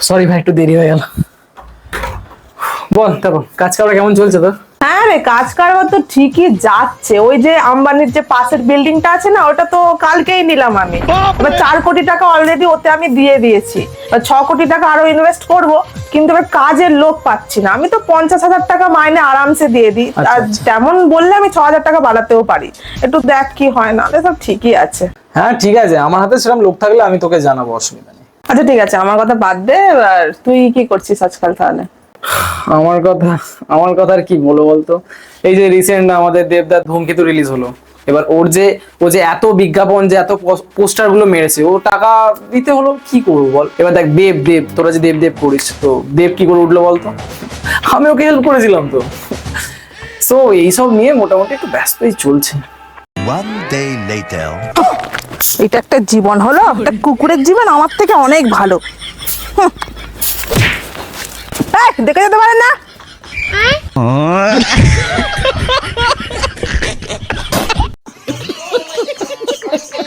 Sorry ভাই, একটু দেরি হয়ে গেল। বল তারপর, কাজ কারবার কেমন চলছে তোর? হ্যাঁ রে, কাজ কারবার তো ঠিকই যাচ্ছে। ওই যে আম্বানির যে পাশের বিল্ডিংটা আছে না, ওটা তো কালকেই নিলাম আমি। এবার 4 কোটি টাকা অলরেডি ওতে আমি দিয়ে দিয়েছি। এবার 6 কোটি টাকা আরো ইনভেস্ট করব, কিন্তু এবার কাজের লোক পাচ্ছি না। আমি তো 50,000 টাকা মাইনে আরামসে দিয়ে দিই। আচ্ছা, আর আচ্ছা। তেমন বললে আমি 6,000 টাকা বাড়াতেও পারি। একটু দেখ কি হয়, না সব ঠিকই আছে। হ্যাঁ ঠিক আছে, আমার হাতে সেরকম লোক থাকলে আমি তোকে জানাবো, অসুবিধা নেই। আচ্ছা ঠিক আছে, আমার কথা বাদ দে। এবার তুই কি করছিস আজকাল তাহলে? আমার কথা আর কি বলবো বলতো। এই যে রিসেন্ট আমাদের দেবদার ধূমকেতু রিলিজ হলো। এবার ও যে এত বিজ্ঞাপন, যে এত পোস্টার গুলো মেরেছে, ও টাকা দিতে হলো, কি করবো বল। এবার দেখ, দেব তোরা যে দেব করিস, তো দেব কি করে উঠলো বলতো? আমি ওকে হেল্প করেছিলাম তো। সো এইসব নিয়ে মোটামুটি একটু ব্যস্তই চলছে। One day later. এটা একটা জীবন হলো? একটা কুকুরের জীবন আমার থেকে অনেক ভালো। হুঁ। এই, দেখে যেতে পারেন না?